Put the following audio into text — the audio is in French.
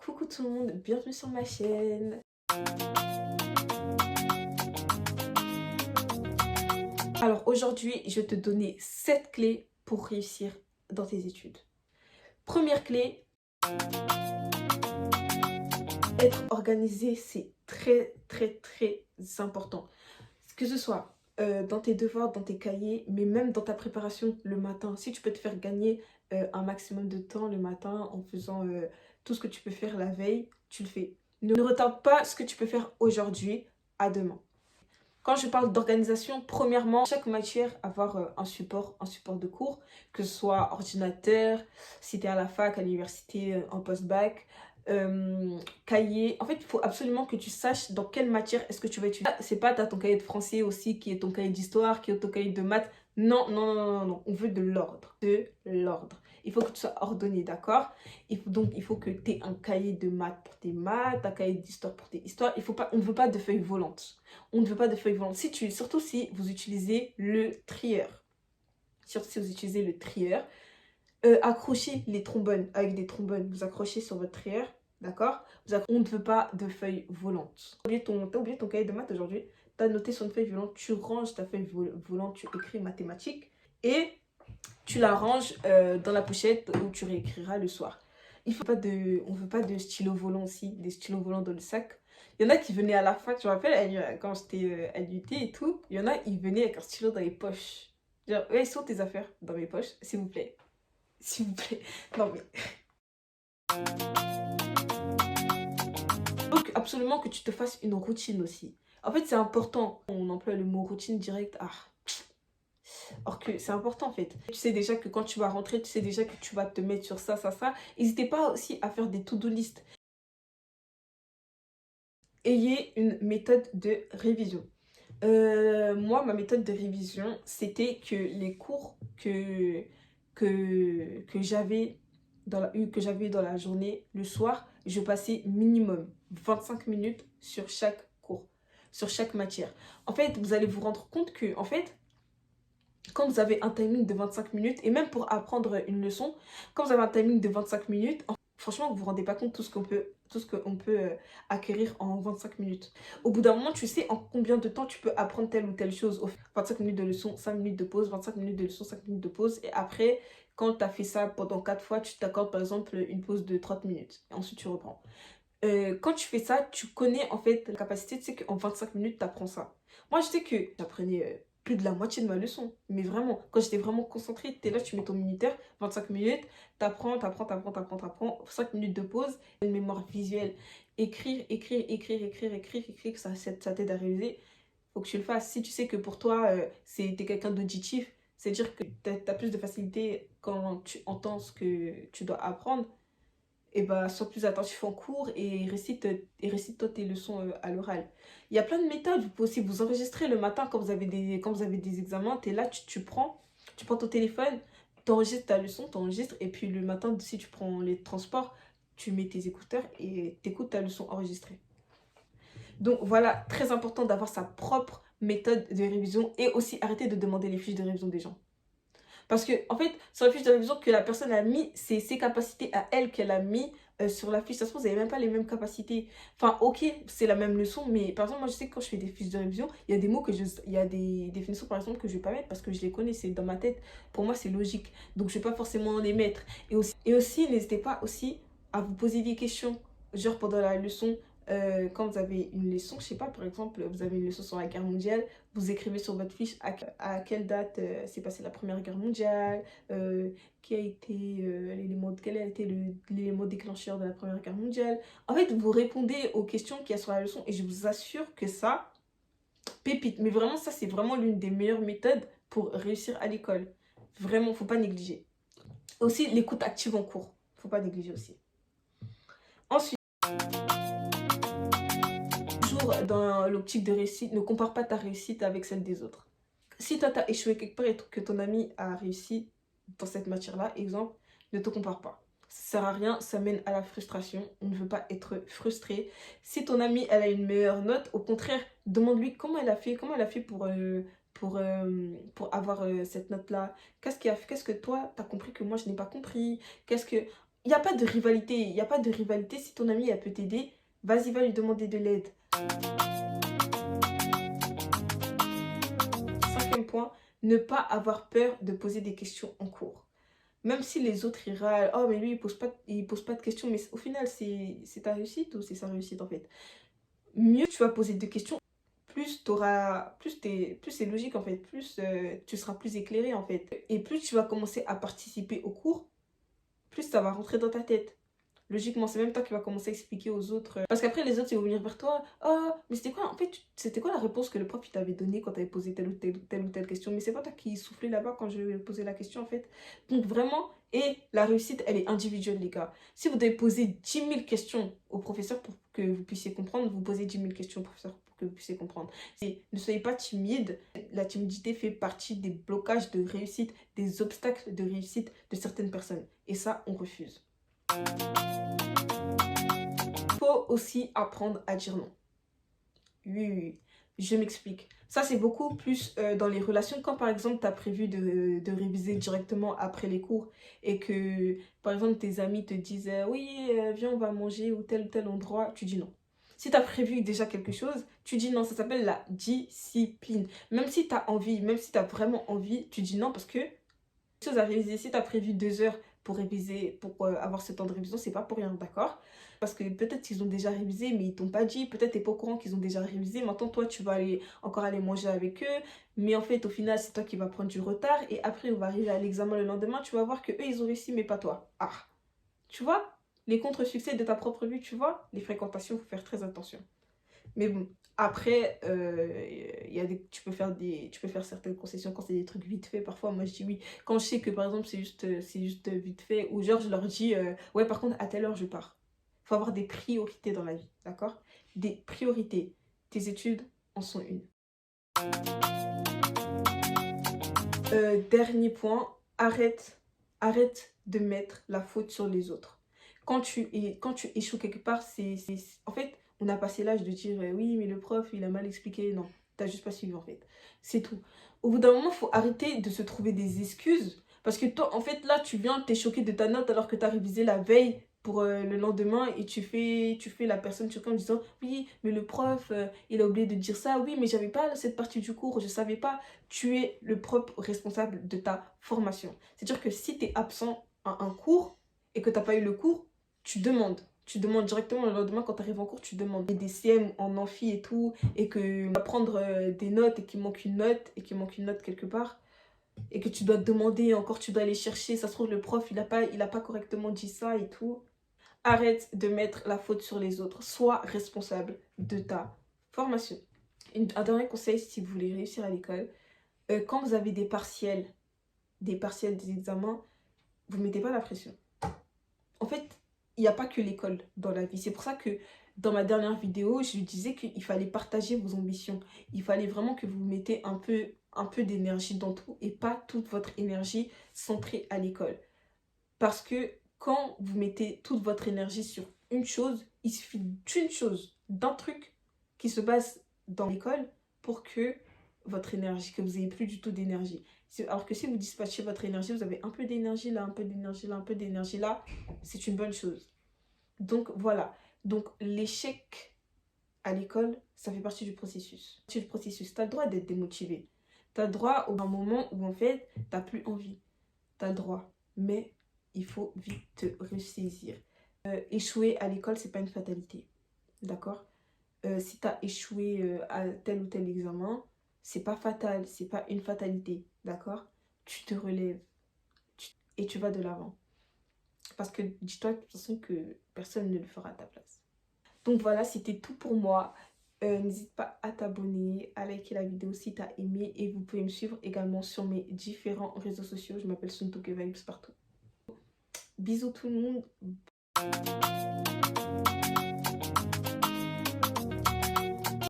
Coucou tout le monde, bienvenue sur ma chaîne. Alors aujourd'hui, je vais te donner 7 clés pour réussir dans tes études. Première clé, être organisé, c'est très important. Que ce soit dans tes devoirs, dans tes cahiers, mais même dans ta préparation le matin. Si tu peux te faire gagner un maximum de temps le matin en faisant tout ce que tu peux faire la veille, tu le fais. Ne retarde pas ce que tu peux faire aujourd'hui à demain. Quand je parle d'organisation, premièrement, chaque matière, avoir un support de cours, que ce soit ordinateur, si tu es à la fac, à l'université, en post-bac, cahier. En fait, il faut absolument que tu saches dans quelle matière est-ce que tu vas étudier. C'est pas, tu as ton cahier de français aussi, qui est ton cahier d'histoire, qui est ton cahier de maths. Non, non, non, non, non. On veut de l'ordre. De l'ordre. Il faut que tu sois ordonné, d'accord? Il faut que tu aies un cahier de maths pour tes maths, un cahier d'histoire pour tes histoires. On ne veut pas de feuilles volantes. On ne veut pas de feuilles volantes. Surtout si vous utilisez le trieur. Surtout si vous utilisez le trieur. Accrochez les trombones avec des trombones. Vous accrochez sur votre trieur. D'accord? On ne veut pas de feuilles volantes. T'as oublié ton cahier de maths aujourd'hui. Tu as noté sur une feuille volante. Tu ranges ta feuille volante. Tu écris mathématiques. Et tu la ranges dans la pochette où tu réécriras le soir. On ne veut pas de stylo volant aussi. Des stylos volants dans le sac. Il y en a qui venaient à la fac, je me rappelle, quand j'étais à l'UT et tout, il y en a, ils venaient avec un stylo dans les poches. Genre, ouais, sont tes affaires dans mes poches, s'il vous plaît. S'il vous plaît. Non mais. Donc, absolument que tu te fasses une routine aussi. En fait, c'est important. On emploie le mot routine direct. Ah. Or que c'est important en fait. Tu sais déjà que quand tu vas rentrer, tu sais déjà que tu vas te mettre sur ça, ça, ça. N'hésitez pas aussi à faire des to-do list. Ayez une méthode de révision. Moi, ma méthode de révision, c'était que les cours que j'avais dans la journée, le soir, je passais minimum 25 minutes sur chaque cours, sur chaque matière. En fait, vous allez vous rendre compte que, en fait, quand vous avez un timing de 25 minutes, et même pour apprendre une leçon, quand vous avez un timing de 25 minutes, franchement, vous ne vous rendez pas compte de tout ce qu'on peut acquérir en 25 minutes. Au bout d'un moment, tu sais en combien de temps tu peux apprendre telle ou telle chose. 25 minutes de leçon, 5 minutes de pause, 25 minutes de leçon, 5 minutes de pause. Et après, quand tu as fait ça pendant 4 fois, tu t'accordes par exemple une pause de 30 minutes. Et ensuite, tu reprends. Quand tu fais ça, tu connais en fait la capacité, tu sais qu'en 25 minutes, tu apprends ça. Moi, je sais que j'apprenais plus de la moitié de ma leçon. Mais vraiment, quand j'étais vraiment concentrée, tu es là, tu mets ton minuteur, 25 minutes, t'apprends, 5 minutes de pause, une mémoire visuelle. Écrire, que ça t'aide à réviser. Faut que tu le fasses. Si tu sais que pour toi, t'es quelqu'un d'auditif, c'est-à-dire que t'as plus de facilité quand tu entends ce que tu dois apprendre, et bah, sois plus attentif en cours et récite-toi tes leçons à l'oral. Il y a plein de méthodes. Vous pouvez aussi vous enregistrer le matin quand vous avez des examens. Tu es là, tu prends ton téléphone, tu enregistres ta leçon, tu enregistres. Et puis le matin, si tu prends les transports, tu mets tes écouteurs et tu écoutes ta leçon enregistrée. Donc voilà, très important d'avoir sa propre méthode de révision et aussi arrêter de demander les fiches de révision des gens. Parce que, en fait, sur la fiche de révision que la personne a mis, c'est ses capacités à elle qu'elle a mis sur la fiche. Ça se trouve, vous n'avez même pas les mêmes capacités. Enfin, ok, c'est la même leçon, mais par exemple, moi, je sais que quand je fais des fiches de révision, il y a des mots il y a des définitions, par exemple, que je ne vais pas mettre parce que je les connais, c'est dans ma tête. Pour moi, c'est logique. Donc, je ne vais pas forcément les mettre. Et aussi n'hésitez pas aussi à vous poser des questions. Genre, pendant la leçon, quand vous avez une leçon, je sais pas, par exemple, vous avez une leçon sur la guerre mondiale, vous écrivez sur votre fiche à quelle date s'est passée la première guerre mondiale, quel a été l'élément déclencheur de la première guerre mondiale. En fait, vous répondez aux questions qu'il y a sur la leçon et je vous assure que ça, pépite. Mais vraiment, ça, c'est vraiment l'une des meilleures méthodes pour réussir à l'école. Vraiment, faut pas négliger. Aussi, l'écoute active en cours. Faut pas négliger aussi. Ensuite, toujours dans l'optique de réussite, ne compare pas ta réussite avec celle des autres. Si toi, tu as échoué quelque part et que ton ami a réussi dans cette matière-là, exemple, ne te compare pas. Ça sert à rien, ça mène à la frustration. On ne veut pas être frustré. Si ton ami, elle a une meilleure note, au contraire, demande-lui comment elle a fait pour avoir cette note-là. Qu'est-ce que toi, tu as compris que moi, je n'ai pas compris? il n'y a pas de rivalité. Il n'y a pas de rivalité. Si ton ami, elle peut t'aider, vas-y, va lui demander de l'aide. 5e point, ne pas avoir peur de poser des questions en cours. Même si les autres ils râlent, oh mais lui il pose pas de questions, mais au final c'est ta réussite ou c'est sa réussite en fait. Mieux tu vas poser de questions, plus plus c'est logique en fait, plus tu seras plus éclairé en fait. Et plus tu vas commencer à participer au cours, plus ça va rentrer dans ta tête. Logiquement, c'est même toi qui vas commencer à expliquer aux autres. Parce qu'après, les autres, ils vont venir vers toi. Oh, mais c'était quoi, en fait, c'était quoi la réponse que le prof il t'avait donnée quand tu avais posé telle ou telle question? Mais c'est pas toi qui soufflais là-bas quand je posais la question, en fait. Donc, vraiment, et la réussite, elle est individuelle, les gars. Si vous devez poser 10 000 questions au professeur pour que vous puissiez comprendre, vous posez 10 000 questions au professeur pour que vous puissiez comprendre. Ne soyez pas timide. La timidité fait partie des blocages de réussite, des obstacles de réussite de certaines personnes. Et ça, on refuse. Il faut aussi apprendre à dire non. Oui, je m'explique. Ça, c'est beaucoup plus dans les relations. Quand, par exemple, tu as prévu de réviser directement après les cours et que, par exemple, tes amis te disent oui, viens, on va manger ou tel endroit, tu dis non. Si tu as prévu déjà quelque chose, tu dis non. Ça s'appelle la discipline. Même si tu as envie, même si tu as vraiment envie, tu dis non parce que chose à réviser. Si tu as prévu 2 heures pour réviser, pour avoir ce temps de révision, c'est pas pour rien, d'accord? Parce que peut-être qu'ils ont déjà révisé, mais ils t'ont pas dit. Peut-être tu n'es pas au courant qu'ils ont déjà révisé. Maintenant, toi, tu vas encore aller manger avec eux. Mais en fait, au final, c'est toi qui vas prendre du retard. Et après, on va arriver à l'examen le lendemain. Tu vas voir que eux, ils ont réussi, mais pas toi. Ah, tu vois? Les contre-succès de ta propre vie, tu vois? Les fréquentations, il faut faire très attention. Mais bon, après, tu peux faire certaines concessions quand c'est des trucs vite fait. Parfois, moi, je dis oui. Quand je sais que, par exemple, c'est juste vite fait. Ou genre, je leur dis, ouais, par contre, à telle heure, je pars. Il faut avoir des priorités dans la vie, d'accord? Des priorités. Tes études en sont une. Dernier point, arrête de mettre la faute sur les autres. Quand tu échoues quelque part, en fait, on a passé l'âge de dire oui, mais le prof, il a mal expliqué. Non, t'as juste pas suivi en fait. C'est tout. Au bout d'un moment, il faut arrêter de se trouver des excuses. Parce que toi, en fait, là, tu viens, t'es choqué de ta note alors que t'as révisé la veille pour le lendemain et tu fais la personne choquée en disant oui, mais le prof, il a oublié de dire ça. Oui, mais j'avais pas cette partie du cours, je savais pas. Tu es le propre responsable de ta formation. C'est-à-dire que si tu es absent à un cours et que tu n'as pas eu le cours, tu demandes. Tu demandes directement le lendemain quand tu arrives en cours, tu demandes. Et des CM en amphi et tout, et que tu vas prendre des notes et qu'il manque une note, quelque part, et que tu dois te demander, encore tu dois aller chercher, ça se trouve le prof il a pas correctement dit ça et tout. Arrête de mettre la faute sur les autres. Sois responsable de ta formation. Un dernier conseil si vous voulez réussir à l'école, quand vous avez des examens, vous ne mettez pas la pression. En fait, il n'y a pas que l'école dans la vie. C'est pour ça que dans ma dernière vidéo, je disais qu'il fallait partager vos ambitions. Il fallait vraiment que vous mettez un peu d'énergie dans tout et pas toute votre énergie centrée à l'école. Parce que quand vous mettez toute votre énergie sur une chose, il suffit d'une chose, d'un truc qui se passe dans l'école pour que votre énergie, que vous n'ayez plus du tout d'énergie. Alors que si vous dispatchez votre énergie, vous avez un peu d'énergie là, un peu d'énergie là, un peu d'énergie là, c'est une bonne chose. Donc voilà. Donc l'échec à l'école, ça fait partie du processus. Tu as le droit d'être démotivé. Tu as le droit au moment où en fait, tu n'as plus envie. Tu as le droit. Mais il faut vite te ressaisir. Échouer à l'école, c'est pas une fatalité. D'accord? Si tu as échoué à tel ou tel examen, c'est pas fatal, c'est pas une fatalité. D'accord? Tu te relèves et tu vas de l'avant. Parce que dis-toi de toute façon que personne ne le fera à ta place. Donc voilà, c'était tout pour moi. N'hésite pas à t'abonner, à liker la vidéo si tu as aimé. Et vous pouvez me suivre également sur mes différents réseaux sociaux. Je m'appelle Suntoke Vibes partout. Bisous tout le monde.